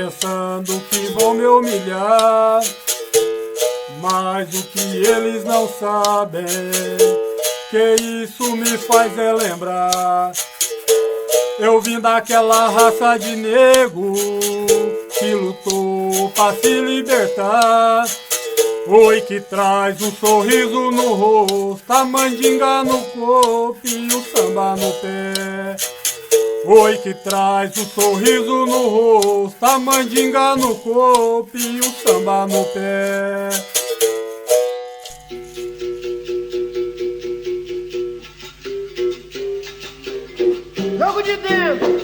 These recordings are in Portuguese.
pensando que vão me humilhar, mas o que eles não sabem, que isso me faz lembrar. Eu vim daquela raça de nego que lutou pra se libertar. Oi, que traz um sorriso no rosto, a mandinga no corpo e o samba no pé. Oi, que traz um sorriso no rosto, a mandinga no corpo e o samba no pé. Jogo de dentro!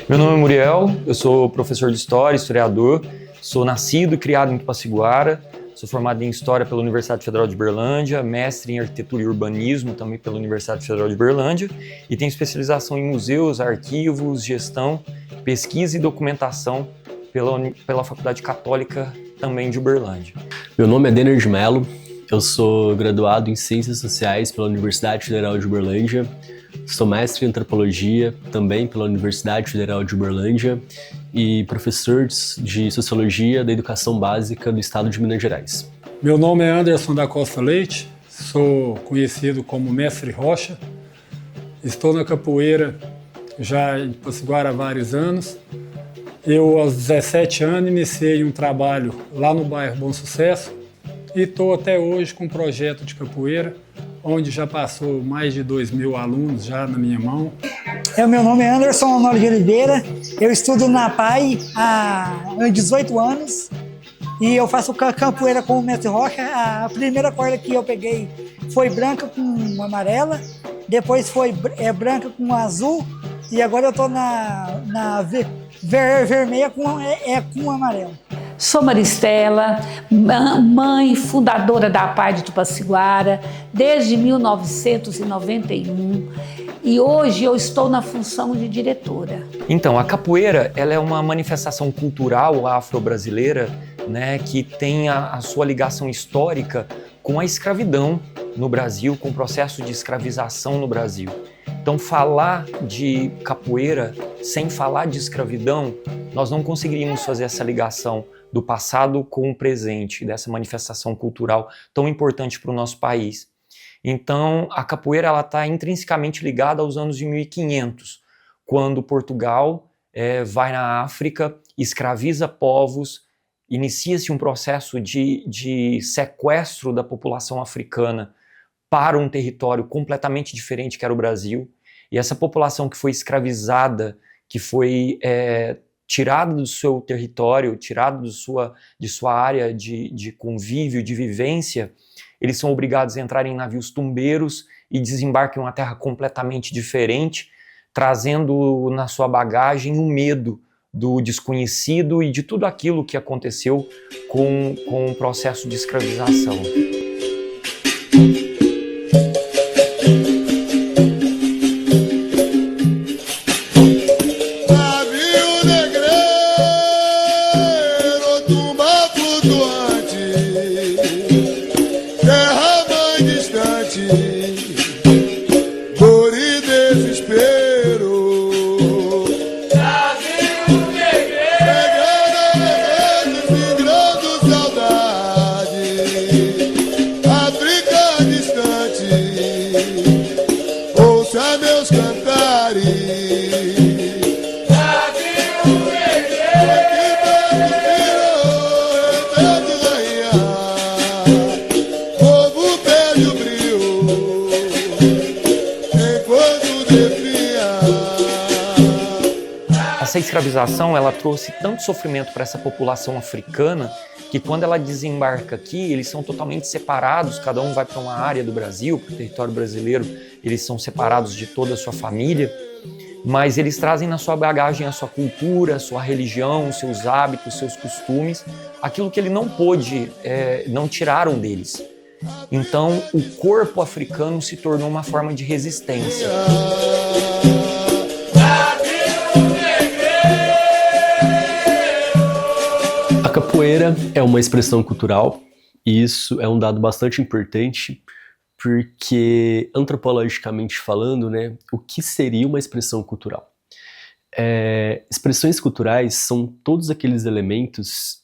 Meu nome é Muriel, eu sou professor de História, historiador, sou nascido e criado em Tupaciguara, sou formado em História pela Universidade Federal de Uberlândia, mestre em Arquitetura e Urbanismo também pela Universidade Federal de Uberlândia e tenho especialização em museus, arquivos, gestão, pesquisa e documentação pela Faculdade Católica também de Uberlândia. Meu nome é Denner de Mello, eu sou graduado em Ciências Sociais pela Universidade Federal de Uberlândia, sou mestre em Antropologia também pela Universidade Federal de Uberlândia e professor de Sociologia da Educação Básica do Estado de Minas Gerais. Meu nome é Anderson da Costa Leite, sou conhecido como Mestre Rocha, estou na capoeira já em Tupaciguara há vários anos. Eu, aos 17 anos, iniciei um trabalho lá no bairro Bom Sucesso e estou até hoje com um projeto de capoeira, onde já passou mais de 2.000 alunos já na minha mão. Meu nome é Anderson Honório de Oliveira, eu estudo na PAI há 18 anos e eu faço capoeira com o Mestre Rocha. A primeira corda que eu peguei foi branca com amarela, depois foi branca com azul e agora eu estou na vermelha com amarelo. Sou Maristela, mãe fundadora da PAI de Tupaciguara desde 1991 e hoje eu estou na função de diretora. Então, a capoeira ela é uma manifestação cultural afro-brasileira, né, que tem a sua ligação histórica com a escravidão no Brasil, com o processo de escravização no Brasil. Então, falar de capoeira sem falar de escravidão, nós não conseguiríamos fazer essa ligação do passado com o presente, dessa manifestação cultural tão importante para o nosso país. Então, a capoeira está intrinsecamente ligada aos anos de 1500, quando Portugal vai na África, escraviza povos, inicia-se um processo de sequestro da população africana para um território completamente diferente que era o Brasil, e essa população que foi escravizada, que foi tirada do seu território, tirada de sua área de convívio, de vivência, eles são obrigados a entrar em navios tumbeiros e desembarcam em uma terra completamente diferente, trazendo na sua bagagem o medo do desconhecido e de tudo aquilo que aconteceu com o processo de escravização. Essa escravização ela trouxe tanto sofrimento para essa população africana que quando ela desembarca aqui, eles são totalmente separados, cada um vai para uma área do Brasil, para o território brasileiro, eles são separados de toda a sua família, mas eles trazem na sua bagagem a sua cultura, a sua religião, os seus hábitos, os seus costumes, aquilo que ele não pôde, não tiraram deles. Então, o corpo africano se tornou uma forma de resistência. A capoeira é uma expressão cultural e isso é um dado bastante importante porque, antropologicamente falando, né, o que seria uma expressão cultural? Expressões culturais são todos aqueles elementos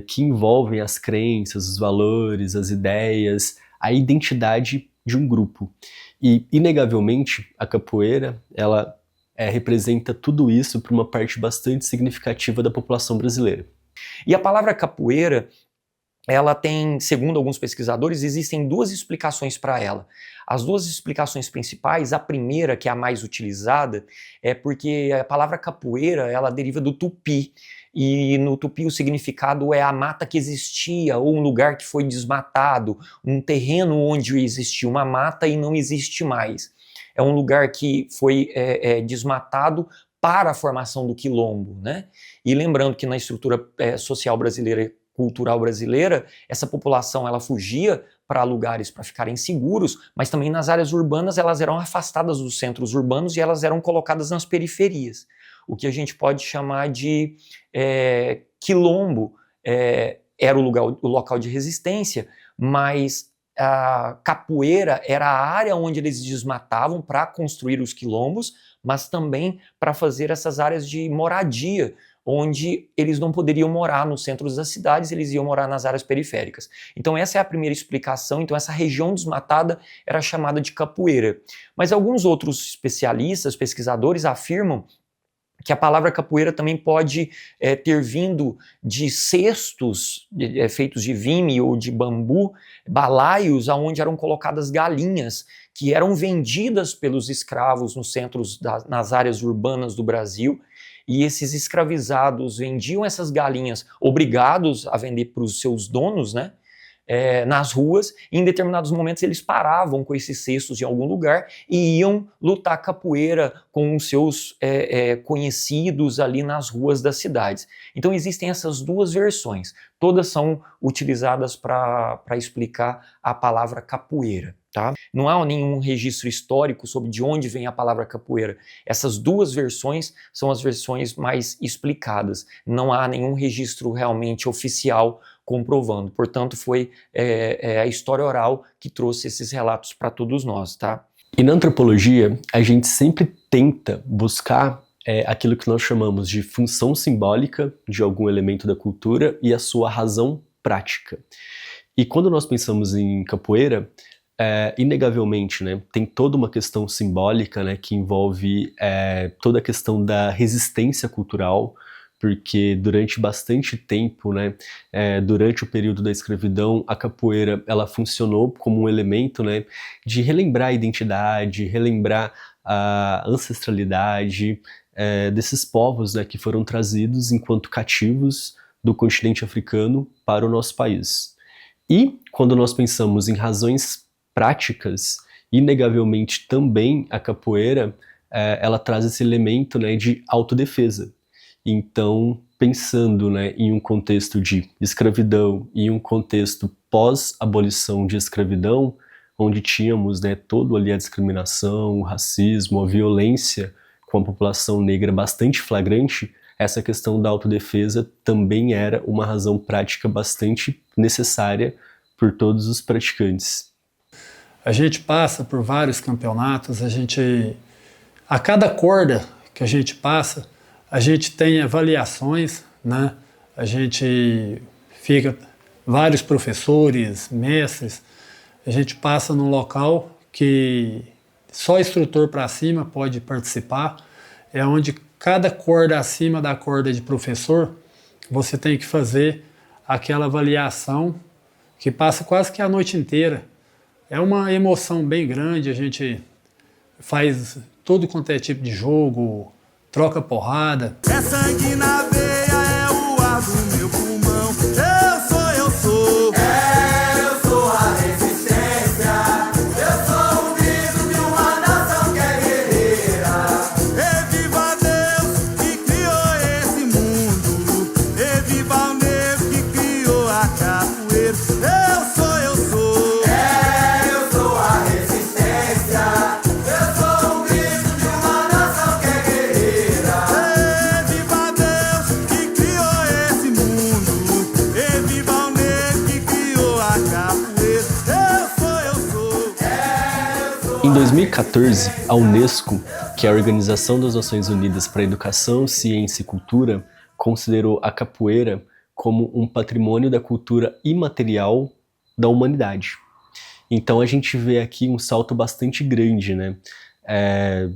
que envolvem as crenças, os valores, as ideias, a identidade de um grupo. E, inegavelmente, a capoeira, ela representa tudo isso para uma parte bastante significativa da população brasileira. E a palavra capoeira, ela tem, segundo alguns pesquisadores, existem duas explicações para ela. As duas explicações principais, a primeira, que é a mais utilizada, é porque a palavra capoeira, ela deriva do tupi, e no tupi o significado é a mata que existia, ou um lugar que foi desmatado, um terreno onde existia uma mata e não existe mais. É um lugar que foi desmatado para a formação do quilombo, né? E lembrando que na estrutura social brasileira, cultural brasileira, essa população ela fugia para lugares para ficarem seguros, mas também nas áreas urbanas elas eram afastadas dos centros urbanos e elas eram colocadas nas periferias. O que a gente pode chamar de quilombo era o local de resistência, mas a capoeira era a área onde eles desmatavam para construir os quilombos, mas também para fazer essas áreas de moradia, onde eles não poderiam morar nos centros das cidades, eles iam morar nas áreas periféricas. Então essa é a primeira explicação, então essa região desmatada era chamada de capoeira. Mas alguns outros especialistas, pesquisadores afirmam que a palavra capoeira também pode ter vindo de cestos feitos de vime ou de bambu, balaios, onde eram colocadas galinhas, que eram vendidas pelos escravos nos centros, nas áreas urbanas do Brasil, e esses escravizados vendiam essas galinhas obrigados a vender para os seus donos, né? Nas ruas, e em determinados momentos eles paravam com esses cestos em algum lugar e iam lutar capoeira com os seus conhecidos ali nas ruas das cidades. Então existem essas duas versões, todas são utilizadas para explicar a palavra capoeira. Tá? Não há nenhum registro histórico sobre de onde vem a palavra capoeira. Essas duas versões são as versões mais explicadas. Não há nenhum registro realmente oficial comprovando. Portanto, foi a história oral que trouxe esses relatos para todos nós. Tá? E na antropologia, a gente sempre tenta buscar aquilo que nós chamamos de função simbólica de algum elemento da cultura e a sua razão prática. E quando nós pensamos em capoeira, inegavelmente, né, tem toda uma questão simbólica, né, que envolve toda a questão da resistência cultural, porque durante bastante tempo, né, durante o período da escravidão, a capoeira ela funcionou como um elemento, né, de relembrar a identidade, relembrar a ancestralidade desses povos, né, que foram trazidos enquanto cativos do continente africano para o nosso país. E quando nós pensamos em razões práticas, inegavelmente também a capoeira ela traz esse elemento, né, de autodefesa. Então, pensando, né, em um contexto de escravidão e um contexto pós-abolição de escravidão, onde tínhamos, né, todo ali a discriminação, o racismo, a violência com a população negra bastante flagrante, essa questão da autodefesa também era uma razão prática bastante necessária por todos os praticantes. A gente passa por vários campeonatos, a cada corda que a gente passa, a gente tem avaliações, né? A gente fica, vários professores, mestres, a gente passa num local que só instrutor para cima pode participar, é onde cada corda acima da corda de professor, você tem que fazer aquela avaliação que passa quase que a noite inteira. É uma emoção bem grande, a gente faz todo quanto é tipo de jogo, troca porrada. É sangue na veia, é o ar do meu pulmão. Eu sou. Eu sou a resistência. Eu sou o grito de uma nação que é guerreira. E viva Deus que criou esse mundo. E viva o negro que criou a capoeira. Eu sou. Eu sou a resistência. Eu sou o grito de uma nação que é guerreira. 2014, a Unesco, que é a Organização das Nações Unidas para a Educação, Ciência e Cultura, considerou a capoeira como um patrimônio da cultura imaterial da humanidade. Então a gente vê aqui um salto bastante grande, né?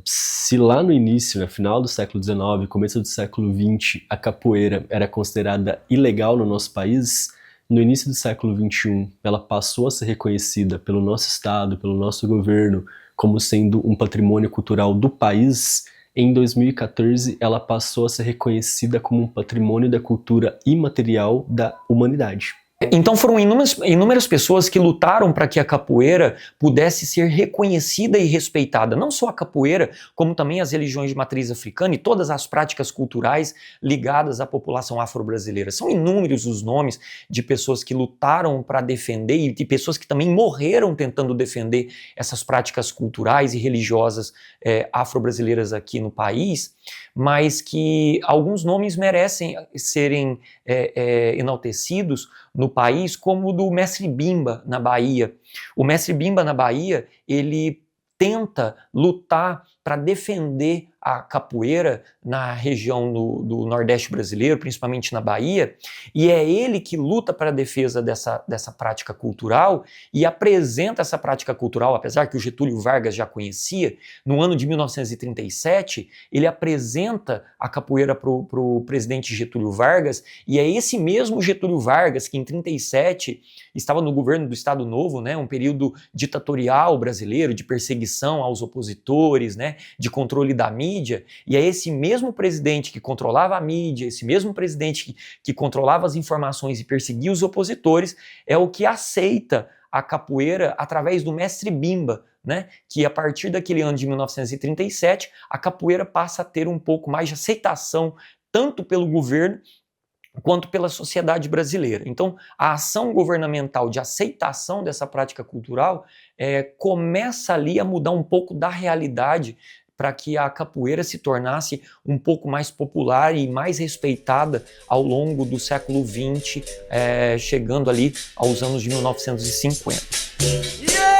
Se lá no início, no final do século XIX, começo do século XX, a capoeira era considerada ilegal no nosso país, no início do século XXI, ela passou a ser reconhecida pelo nosso Estado, pelo nosso governo, como sendo um patrimônio cultural do país. Em 2014, ela passou a ser reconhecida como um patrimônio da cultura imaterial da humanidade. Então foram inúmeras pessoas que lutaram para que a capoeira pudesse ser reconhecida e respeitada. Não só a capoeira, como também as religiões de matriz africana e todas as práticas culturais ligadas à população afro-brasileira. São inúmeros os nomes de pessoas que lutaram para defender e de pessoas que também morreram tentando defender essas práticas culturais e religiosas afro-brasileiras aqui no país, mas que alguns nomes merecem serem enaltecidos no país, como o do Mestre Bimba, na Bahia. O Mestre Bimba, na Bahia, ele tenta lutar para defender a capoeira na região do Nordeste brasileiro, principalmente na Bahia, e é ele que luta para a defesa dessa prática cultural e apresenta essa prática cultural, apesar que o Getúlio Vargas já conhecia. No ano de 1937, ele apresenta a capoeira para o presidente Getúlio Vargas, e é esse mesmo Getúlio Vargas que em 1937 estava no governo do Estado Novo, né, um período ditatorial brasileiro, de perseguição aos opositores, né, de controle da mídia, e é esse mesmo presidente que controlava a mídia, esse mesmo presidente que controlava as informações e perseguia os opositores, é o que aceita a capoeira através do Mestre Bimba, né? Que a partir daquele ano de 1937, a capoeira passa a ter um pouco mais de aceitação, tanto pelo governo quanto pela sociedade brasileira. Então, a ação governamental de aceitação dessa prática cultural começa ali a mudar um pouco da realidade para que a capoeira se tornasse um pouco mais popular e mais respeitada ao longo do século XX, chegando ali aos anos de 1950. Yeah!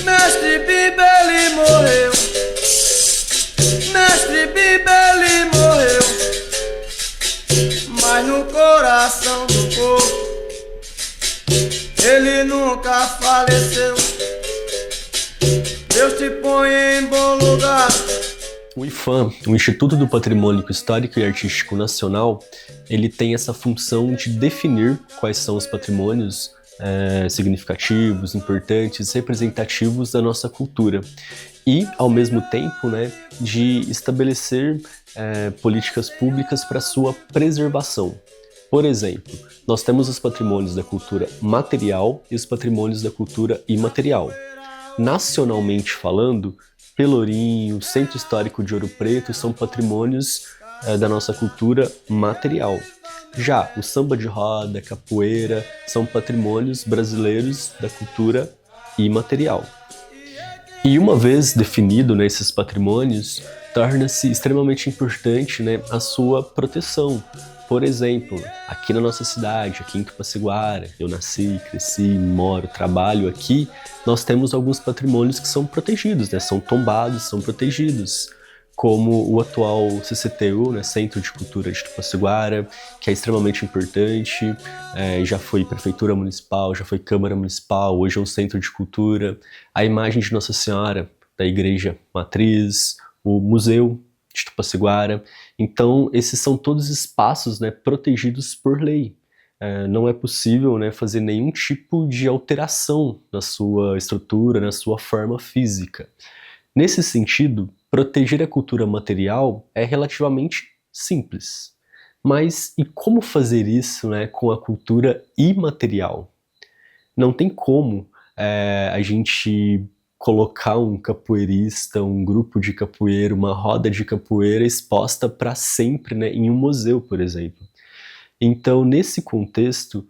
Mestre Bimba, ele morreu. Mestre Bimba, ele morreu. Mas no coração do povo ele nunca faleceu. Deus te põe em bom lugar. O IPHAN, o Instituto do Patrimônio Histórico e Artístico Nacional, ele tem essa função de definir quais são os patrimônios significativos, importantes, representativos da nossa cultura. E, ao mesmo tempo, né, de estabelecer políticas públicas para sua preservação. Por exemplo, nós temos os patrimônios da cultura material e os patrimônios da cultura imaterial. Nacionalmente falando, Pelourinho, Centro Histórico de Ouro Preto são patrimônios da nossa cultura material. Já o samba de roda, capoeira, são patrimônios brasileiros da cultura imaterial. E uma vez definido, né, esses patrimônios, torna-se extremamente importante, né, a sua proteção. Por exemplo, aqui na nossa cidade, aqui em Tupaciguara, eu nasci, cresci, moro, trabalho aqui, nós temos alguns patrimônios que são protegidos, né? São tombados, são protegidos, como o atual CCTU, né? Centro de Cultura de Tupaciguara, que é extremamente importante, já foi Prefeitura Municipal, já foi Câmara Municipal, hoje é um Centro de Cultura, a imagem de Nossa Senhora da Igreja Matriz, o Museu de Tupaciguara. Então, esses são todos espaços, né, protegidos por lei. Não é possível, né, fazer nenhum tipo de alteração na sua estrutura, na sua forma física. Nesse sentido, proteger a cultura material é relativamente simples. Mas e como fazer isso, né, com a cultura imaterial? Não tem como a gente colocar um capoeirista, um grupo de capoeira, uma roda de capoeira exposta para sempre, né, em um museu, por exemplo. Então, nesse contexto,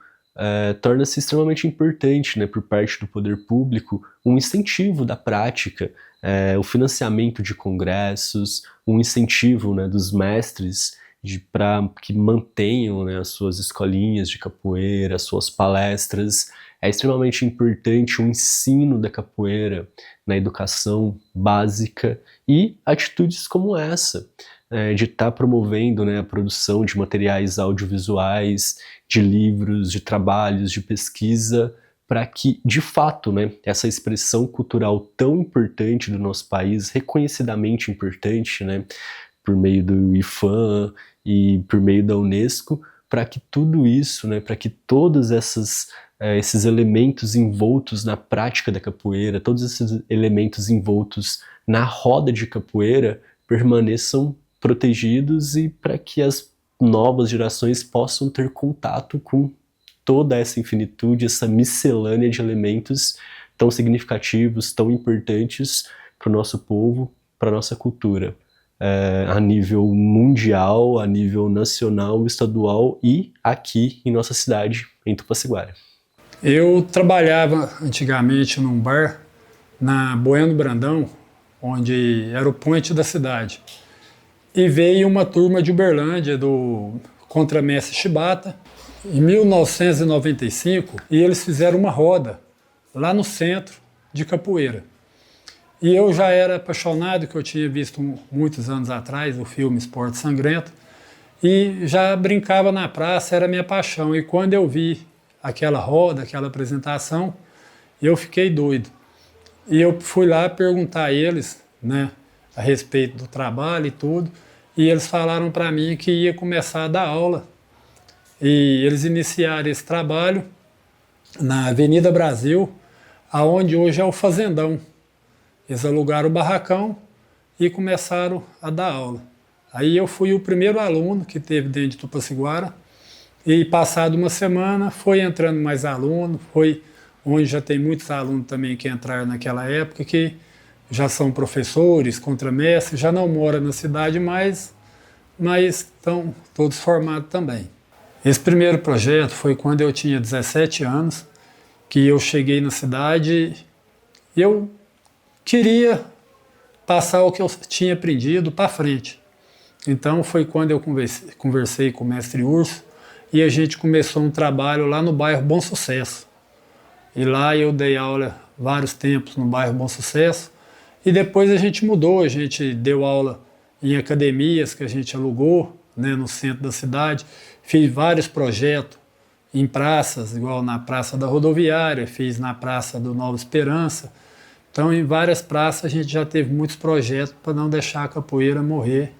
torna-se extremamente importante, né, por parte do poder público, um incentivo da prática, o financiamento de congressos, um incentivo, né, dos mestres para que mantenham, né, as suas escolinhas de capoeira, as suas palestras, É extremamente importante o ensino da capoeira na educação básica e atitudes como essa, de estar promovendo, né, a produção de materiais audiovisuais, de livros, de trabalhos, de pesquisa, para que, de fato, né, essa expressão cultural tão importante do nosso país, reconhecidamente importante, né, por meio do IFAM e por meio da Unesco, para que tudo isso, né, para que todos esses elementos envoltos na prática da capoeira, todos esses elementos envoltos na roda de capoeira permaneçam protegidos e para que as novas gerações possam ter contato com toda essa infinitude, essa miscelânea de elementos tão significativos, tão importantes para o nosso povo, para a nossa cultura, a nível mundial, a nível nacional, estadual e aqui em nossa cidade, em Tupaciguara. Eu trabalhava antigamente num bar na Bueno Brandão, onde era o point da cidade. E veio uma turma de Uberlândia, do contramestre Chibata, em 1995, e eles fizeram uma roda lá no centro de capoeira. E eu já era apaixonado, que eu tinha visto muitos anos atrás o filme Esporte Sangrento, e já brincava na praça, era minha paixão. E quando eu vi aquela roda, aquela apresentação, eu fiquei doido. E eu fui lá perguntar a eles, né, a respeito do trabalho e tudo, e eles falaram para mim que ia começar a dar aula. E eles iniciaram esse trabalho na Avenida Brasil, aonde hoje é o Fazendão. Eles alugaram o barracão e começaram a dar aula. Aí eu fui o primeiro aluno que teve dentro de Tupaciguara, e passado uma semana foi entrando mais aluno, foi onde já tem muitos alunos também que entraram naquela época, que já são professores, contramestres, já não moram na cidade mais, mas estão todos formados também. Esse primeiro projeto foi quando eu tinha 17 anos, que eu cheguei na cidade e eu queria passar o que eu tinha aprendido para frente. Então foi quando eu conversei com o mestre Urso e a gente começou um trabalho lá no bairro Bom Sucesso. E lá eu dei aula vários tempos no bairro Bom Sucesso e depois a gente mudou, a gente deu aula em academias que a gente alugou, né, no centro da cidade. Fiz vários projetos em praças, igual na Praça da Rodoviária, fiz na Praça do Nova Esperança. Então, em várias praças, a gente já teve muitos projetos para não deixar a capoeira morrer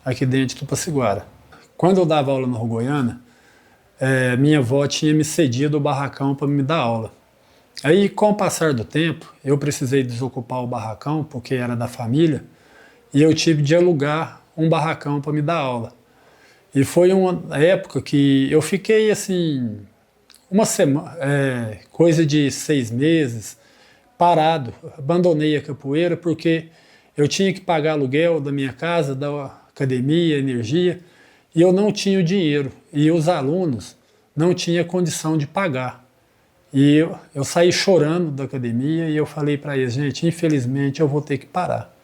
aqui dentro de Tupaciguara. Quando eu dava aula na Uruguaiana, minha avó tinha me cedido o barracão para me dar aula. Aí, com o passar do tempo, eu precisei desocupar o barracão, porque era da família, e eu tive de alugar um barracão para me dar aula. E foi uma época que eu fiquei assim, uma semana, coisa de 6 meses, parado. Abandonei a capoeira porque eu tinha que pagar aluguel da minha casa, da academia, energia, e eu não tinha o dinheiro. E os alunos não tinham condição de pagar. E eu saí chorando da academia e eu falei para eles, gente, infelizmente eu vou ter que parar.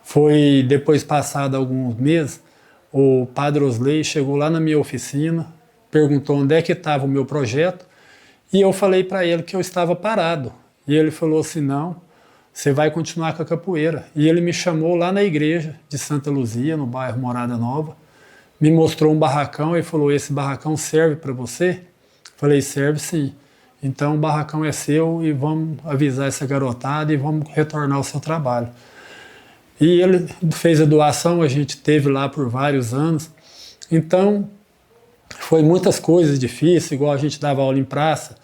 Foi depois, passado alguns meses, o Padre Osley chegou lá na minha oficina, perguntou onde é que estava o meu projeto, e eu falei para ele que eu estava parado. E ele falou assim, não, você vai continuar com a capoeira. E ele me chamou lá na igreja de Santa Luzia, no bairro Morada Nova, me mostrou um barracão e falou, esse barracão serve para você? Falei, serve sim. Então o barracão é seu e vamos avisar essa garotada e vamos retornar ao seu trabalho. E ele fez a doação, a gente teve lá por vários anos. Então, foi muitas coisas difíceis, igual a gente dava aula em praça.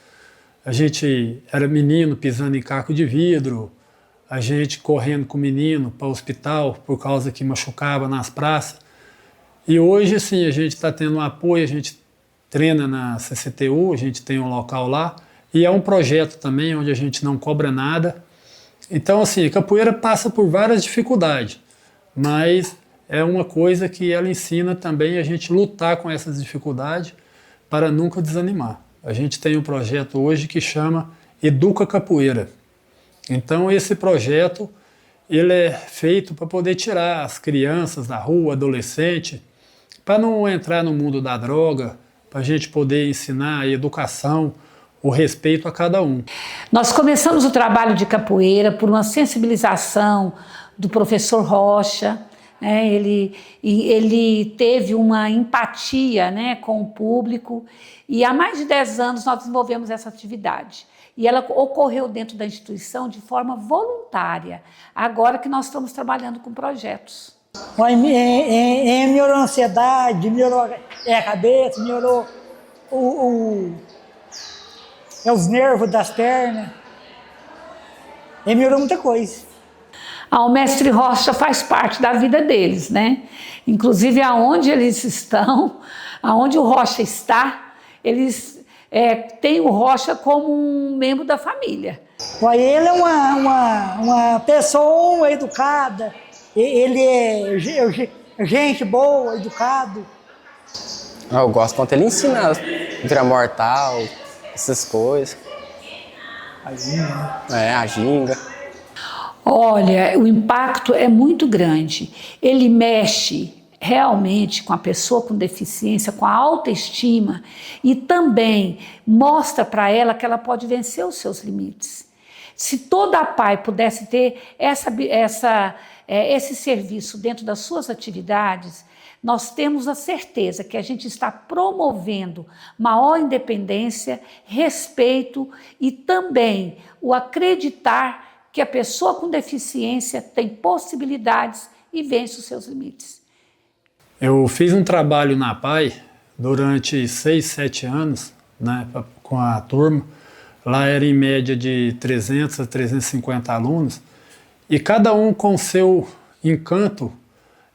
A gente era menino pisando em caco de vidro, a gente correndo com o menino para o hospital por causa que machucava nas praças. E hoje, sim, a gente está tendo um apoio, a gente treina na CCTU, a gente tem um local lá. E é um projeto também onde a gente não cobra nada. Então, assim, a capoeira passa por várias dificuldades, mas é uma coisa que ela ensina também a gente lutar com essas dificuldades para nunca desanimar. A gente tem um projeto hoje que chama Educa Capoeira. Então, esse projeto ele é feito para poder tirar as crianças da rua, adolescente, para não entrar no mundo da droga, para a gente poder ensinar a educação, o respeito a cada um. Nós começamos o trabalho de capoeira por uma sensibilização do professor Rocha, né? Ele teve uma empatia, né, com o público, e há mais de 10 anos nós desenvolvemos essa atividade. E ela ocorreu dentro da instituição de forma voluntária, agora que nós estamos trabalhando com projetos. Melhorou a ansiedade, melhorou a cabeça, melhorou os nervos das pernas, melhorou muita coisa. O mestre Rocha faz parte da vida deles, né? Inclusive, aonde eles estão, aonde o Rocha está, eles têm o Rocha como um membro da família. Ele é uma pessoa educada, ele é gente boa, educado. Eu gosto quando ele ensina vira mortal, essas coisas. A ginga. A ginga. Olha, o impacto é muito grande. Ele mexe realmente com a pessoa com deficiência, com a autoestima, e também mostra para ela que ela pode vencer os seus limites. Se toda a PAI pudesse ter esse serviço dentro das suas atividades, nós temos a certeza que a gente está promovendo maior independência, respeito e também o acreditar que a pessoa com deficiência tem possibilidades e vence os seus limites. Eu fiz um trabalho na PAI durante 6, 7 anos, né, com a turma. Lá era em média de 300 a 350 alunos, e cada um com seu encanto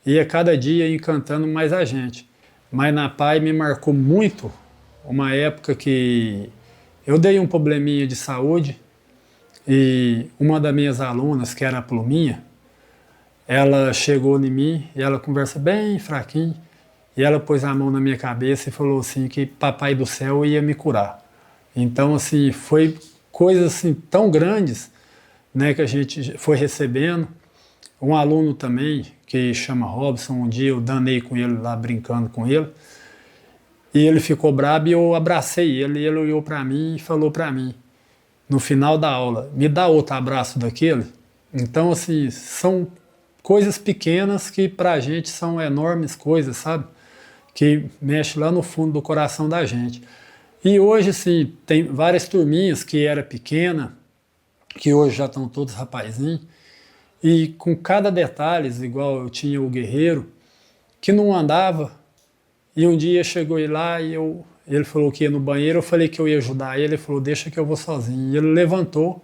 ia cada dia encantando mais a gente. Mas na PAI me marcou muito uma época que eu dei um probleminha de saúde, e uma das minhas alunas, que era a Pluminha, ela chegou em mim e ela conversa bem fraquinho, e ela pôs a mão na minha cabeça e falou assim que Papai do Céu ia me curar. Então, assim, foi coisas assim tão grandes, né, que a gente foi recebendo. Um aluno também, que chama Robson, um dia eu danei com ele lá, brincando com ele, e ele ficou brabo e eu abracei ele, e ele olhou para mim e falou para mim, no final da aula, me dá outro abraço daquele. Então, assim, são coisas pequenas que pra gente são enormes coisas, sabe? Que mexe lá no fundo do coração da gente. E hoje, assim, tem várias turminhas que era pequena, que hoje já estão todos rapazinhos, e com cada detalhe, igual eu tinha o Guerreiro, que não andava, e um dia chegou ele lá e ele falou que ia no banheiro, eu falei que eu ia ajudar ele falou, deixa que eu vou sozinho. E ele levantou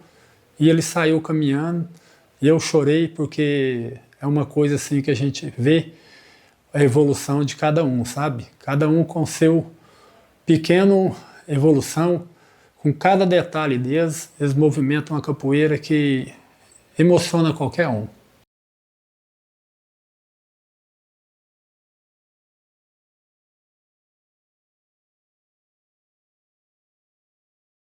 e ele saiu caminhando, e eu chorei porque é uma coisa assim que a gente vê a evolução de cada um, sabe? Cada um com seu pequeno evolução, com cada detalhe deles, eles movimentam uma capoeira que emociona qualquer um.